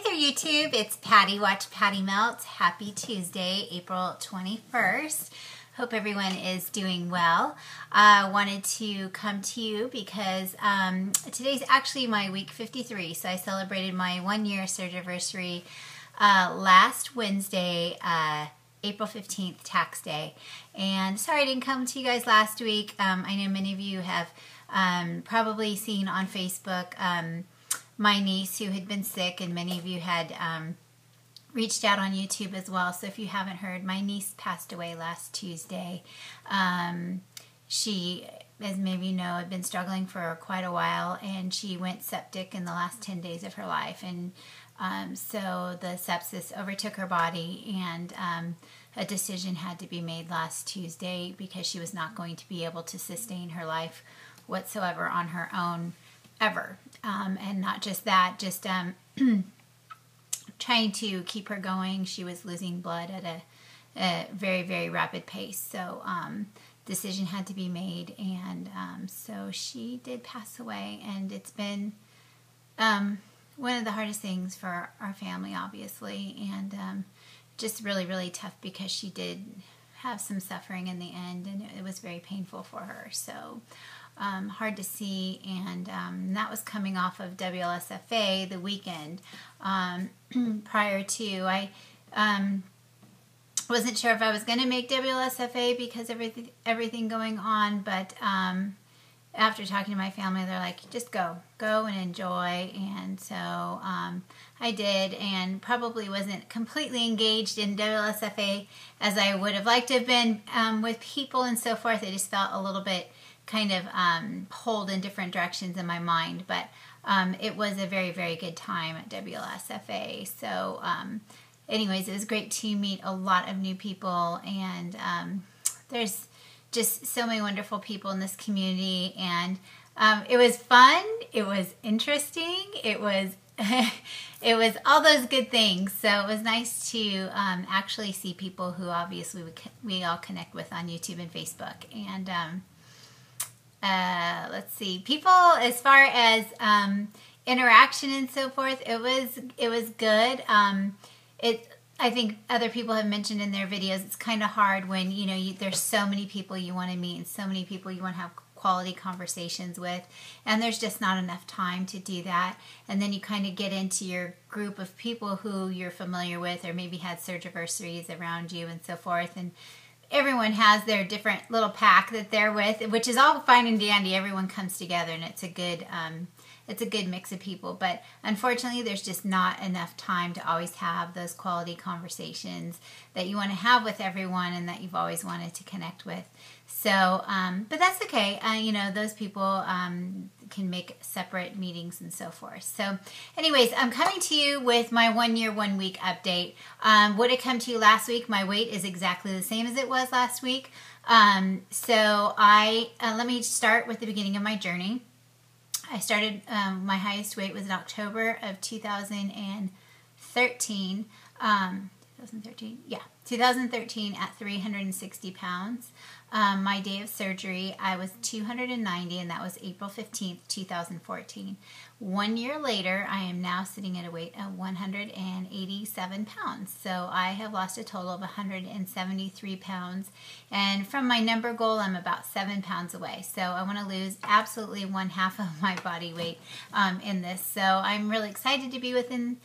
Hi there, YouTube. It's Patty. Watch PattiMelt. Happy Tuesday, April 21st. Hope everyone is doing well. I wanted to come to you because today's actually my week 53. So I celebrated my 1-year surgiversary last Wednesday, April 15th, tax day. And sorry I didn't come to you guys last week. I know many of you have probably seen on Facebook my niece who had been sick, and many of you had reached out on YouTube as well. So if you haven't heard, my niece passed away last Tuesday. She, as maybe you know, had been struggling for quite a while, and she went septic in the last 10 days of her life. And so the sepsis overtook her body, and a decision had to be made last Tuesday because she was not going to be able to sustain her life whatsoever on her own ever. And not just that, just trying to keep her going. She was losing blood at a very, very rapid pace. So decision had to be made, and so she did pass away. And it's been one of the hardest things for our family, obviously, and just really, really tough because she did have some suffering in the end, and it was very painful for her. So hard to see, and that was coming off of WLSFA the weekend prior to. I wasn't sure if I was going to make WLSFA because everything going on, but after talking to my family, they're like, just go and enjoy. And so I did, and probably wasn't completely engaged in WLSFA as I would have liked to have been with people and so forth. I just felt a little bit kind of pulled in different directions in my mind, but it was a very, very good time at WLSFA. So anyways, it was great to meet a lot of new people, and there's just so many wonderful people in this community, and it was fun, it was interesting, it was it was all those good things. So it was nice to actually see people who obviously we all connect with on YouTube and Facebook. And let's see, people as far as interaction and so forth, it was good. I think other people have mentioned in their videos, it's kind of hard when there's so many people you want to meet and so many people you want to have quality conversations with, and there's just not enough time to do that. And then you kind of get into your group of people who you're familiar with, or maybe had surgiversaries around you and so forth, and everyone has their different little pack that they're with, which is all fine and dandy. Everyone comes together, and it's a good mix of people. But unfortunately, there's just not enough time to always have those quality conversations that you want to have with everyone and that you've always wanted to connect with. So, but that's okay. Those people can make separate meetings and so forth. So anyways, I'm coming to you with my 1-year, 1-week update. What had come to you last week, my weight is exactly the same as it was last week. So let me start with the beginning of my journey. I started, my highest weight was in October of 2013. 2013 at 360 pounds. My day of surgery, I was 290, and that was April 15th, 2014. 1 year later, I am now sitting at a weight of 187 pounds. So I have lost a total of 173 pounds. And from my number goal, I'm about 7 pounds away. So I want to lose absolutely 1/2 of my body weight in this. So I'm really excited to be within,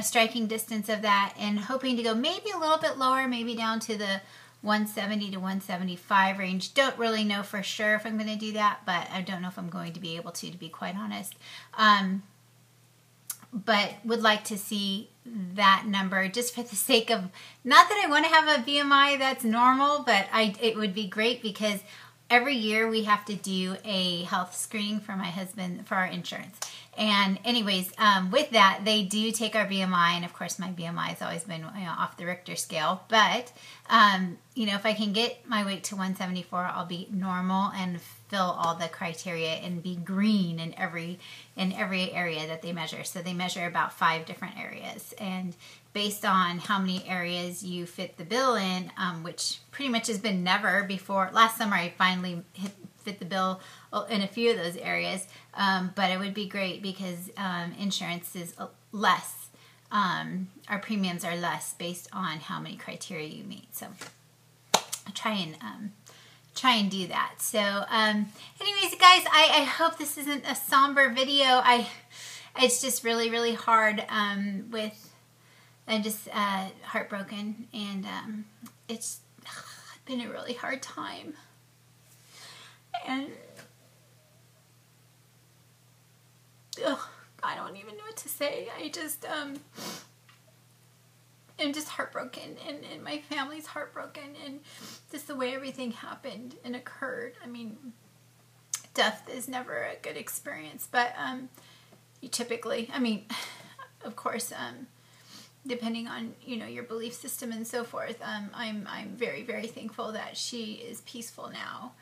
striking distance of that, and hoping to go maybe a little bit lower, maybe down to the 170 to 175 range. Don't really know for sure if I'm going to do that, but I don't know if I'm going to be able to be quite honest. But would like to see that number just for the sake of, not that I want to have a BMI that's normal, but it would be great because every year we have to do a health screening for my husband for our insurance. And anyways, with that, they do take our BMI, and of course my BMI has always been off the Richter scale. But if I can get my weight to 174, I'll be normal and fill all the criteria and be green in every area that they measure. So they measure about 5 different areas, and based on how many areas you fit the bill in, which pretty much has been never before. Last summer I finally fit the bill in a few of those areas, but it would be great because insurance is less our premiums are less based on how many criteria you meet. So I try and do that. So anyways, guys, I hope this isn't a somber video. It's just really, really hard I'm just heartbroken, and it's been a really hard time. And I don't even know what to say. I just I'm just heartbroken, and my family's heartbroken, and just the way everything happened and occurred. I mean, death is never a good experience, but you typically, I mean, of course, depending on, you know, your belief system and so forth, I'm very, very thankful that she is peaceful now,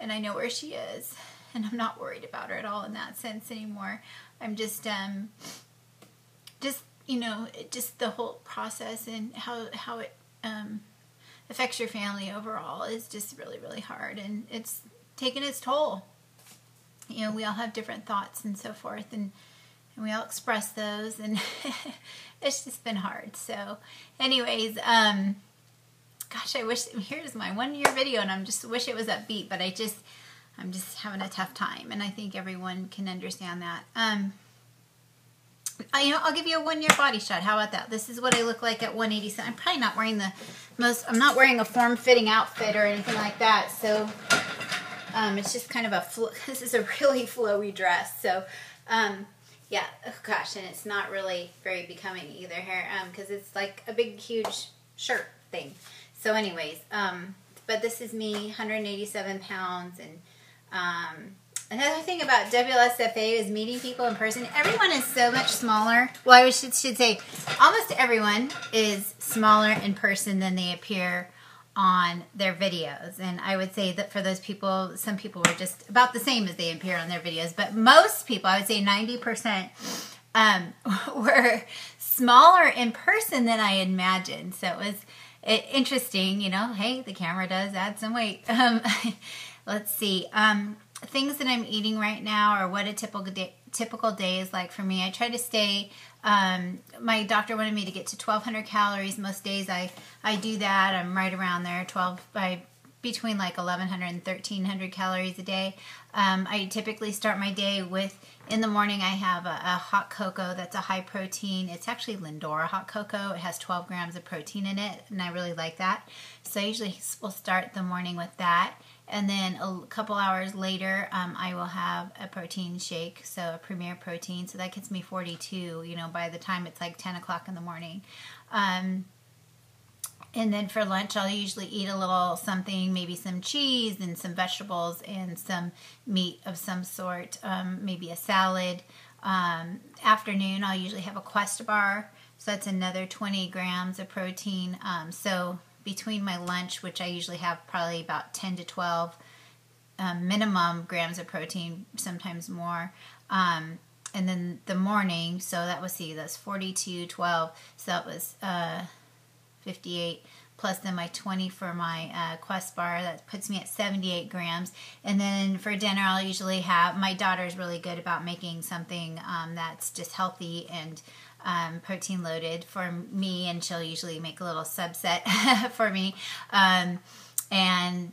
and I know where she is, and I'm not worried about her at all in that sense anymore. I'm just you know, just the whole process and how it affects your family overall is just really, really hard, and it's taken its toll. You know, we all have different thoughts and so forth, and we all express those, and it's just been hard. So anyways, gosh, I wish, here's my 1-year video, and I'm just wish it was upbeat, but I'm just having a tough time, and I think everyone can understand that. You know, I'll give you a 1-year body shot. How about that? This is what I look like at 187. I'm probably not wearing I'm not wearing a form-fitting outfit or anything like that. So, it's just kind of this is a really flowy dress. So, yeah, oh gosh, and it's not really very becoming either here, because it's like a big, huge shirt thing. So anyways, but this is me, 187 pounds, and, another thing about WLSFA is meeting people in person. Everyone is so much smaller. Well, I should say almost everyone is smaller in person than they appear on their videos. And I would say that for those people, some people were just about the same as they appear on their videos. But most people, I would say 90%, were smaller in person than I imagined. So it was interesting, you know. Hey, the camera does add some weight. Let's see. Things that I'm eating right now, or what a typical day is like for me. I try to stay, my doctor wanted me to get to 1,200 calories. Most days I do that. I'm right around there, between like 1,100 and 1,300 calories a day. I typically start my day with, in the morning I have a hot cocoa that's a high protein. It's actually Lindora hot cocoa. It has 12 grams of protein in it, and I really like that. So I usually will start the morning with that. And then a couple hours later, I will have a protein shake, so a Premier Protein. So that gets me 42, you know, by the time it's like 10 o'clock in the morning. And then for lunch, I'll usually eat a little something, maybe some cheese and some vegetables and some meat of some sort, maybe a salad. Afternoon, I'll usually have a Quest bar, so that's another 20 grams of protein. So between my lunch, which I usually have probably about 10 to 12 minimum grams of protein, sometimes more, and then the morning, so that was, that's 42, 12, so that was 58, plus then my 20 for my Quest bar, that puts me at 78 grams, and then for dinner I'll usually have, my daughter's really good about making something that's just healthy and protein loaded for me, and she'll usually make a little subset for me, and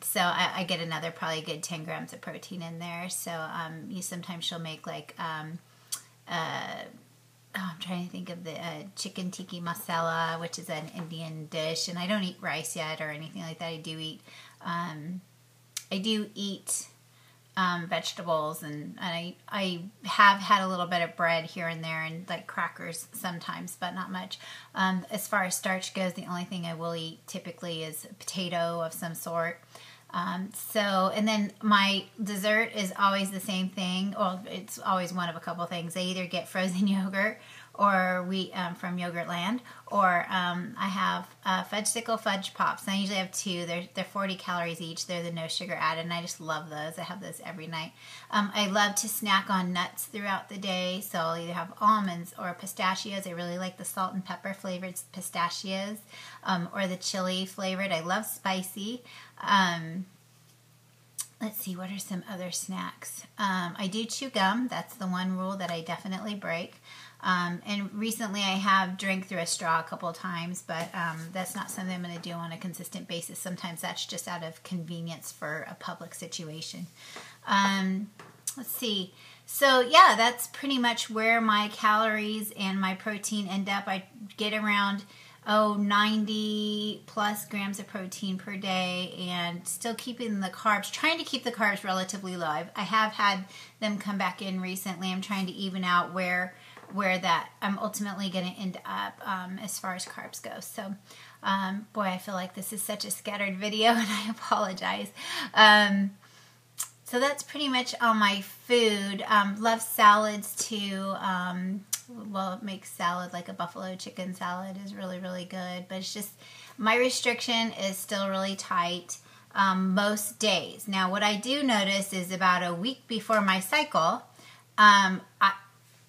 so I get another probably a good 10 grams of protein in there. So sometimes she'll make like I'm trying to think of the chicken tikka masala, which is an Indian dish, and I don't eat rice yet or anything like that. I do eat vegetables, and I have had a little bit of bread here and there, and like crackers sometimes, but not much. As far as starch goes, the only thing I will eat typically is a potato of some sort. And then my dessert is always the same thing. Well, it's always one of a couple things. I either get frozen yogurt or wheat from Yogurtland, or I have Fudgesicle Fudge Pops. And I usually have two. They're 40 calories each. They're the no sugar added, and I just love those. I have those every night. I love to snack on nuts throughout the day, so I'll either have almonds or pistachios. I really like the salt and pepper flavored pistachios, or the chili flavored. I love spicy. Let's see, what are some other snacks? I do chew gum. That's the one rule that I definitely break. And recently I have drank through a straw a couple of times, but that's not something I'm going to do on a consistent basis. Sometimes that's just out of convenience for a public situation. Let's see. So yeah, that's pretty much where my calories and my protein end up. I get around 90 plus grams of protein per day, and still keeping the carbs, trying to keep the carbs relatively low. I have had them come back in recently. I'm trying to even out where that I'm ultimately going to end up as far as carbs go. So boy, I feel like this is such a scattered video, and I apologize. So that's pretty much all my food. Love salads too. Well, make salad like a buffalo chicken salad is really, really good. But it's just, my restriction is still really tight most days. Now, what I do notice is about a week before my cycle,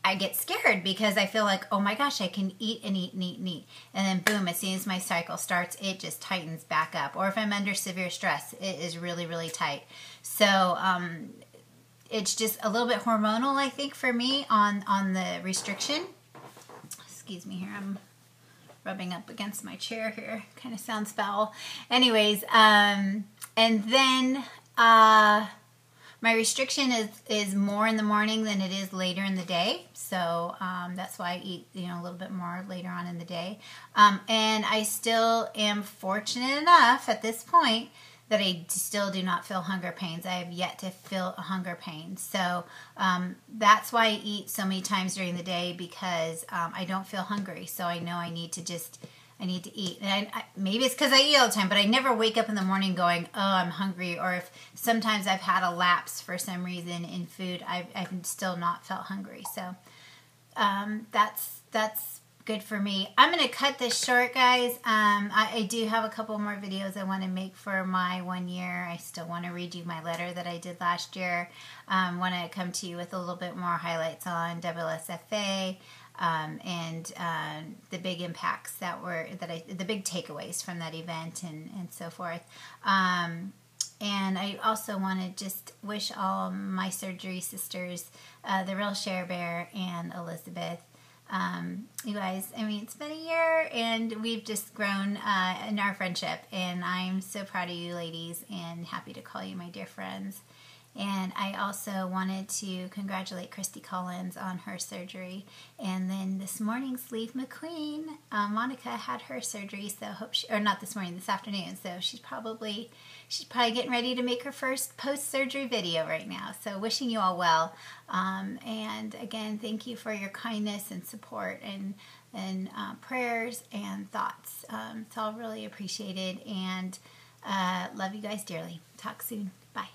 I get scared because I feel like, oh my gosh, I can eat and eat and eat and eat. And then boom, as soon as my cycle starts, it just tightens back up. Or if I'm under severe stress, it is really, really tight. So it's just a little bit hormonal, I think, for me on the restriction. Excuse me here, I'm rubbing up against my chair here. Kind of sounds foul. Anyways, and then my restriction is more in the morning than it is later in the day. So that's why I eat, a little bit more later on in the day. And I still am fortunate enough at this point that I still do not feel hunger pains. I have yet to feel a hunger pain. So that's why I eat so many times during the day, because I don't feel hungry. So I know I need to eat. And maybe it's because I eat all the time, but I never wake up in the morning going, oh, I'm hungry. Or if sometimes I've had a lapse for some reason in food, I've still not felt hungry. So that's good for me. I'm going to cut this short, guys. I do have a couple more videos I want to make for my 1 year. I still want to redo my letter that I did last year. Want to come to you with a little bit more highlights on SSFA. And the big impacts the big takeaways from that event and so forth. And I also want to just wish all my surgery sisters, the real Cher Bear and Elizabeth, you guys, I mean, it's been a year and we've just grown in our friendship, and I'm so proud of you ladies and happy to call you my dear friends. And I also wanted to congratulate Christy Collins on her surgery. And then this morning, Sleeve McQueen, Monica, had her surgery. So hope or not this morning, this afternoon. So she's probably getting ready to make her first post-surgery video right now. So wishing you all well. And again, thank you for your kindness and support and prayers and thoughts. It's all really appreciated, and love you guys dearly. Talk soon. Bye.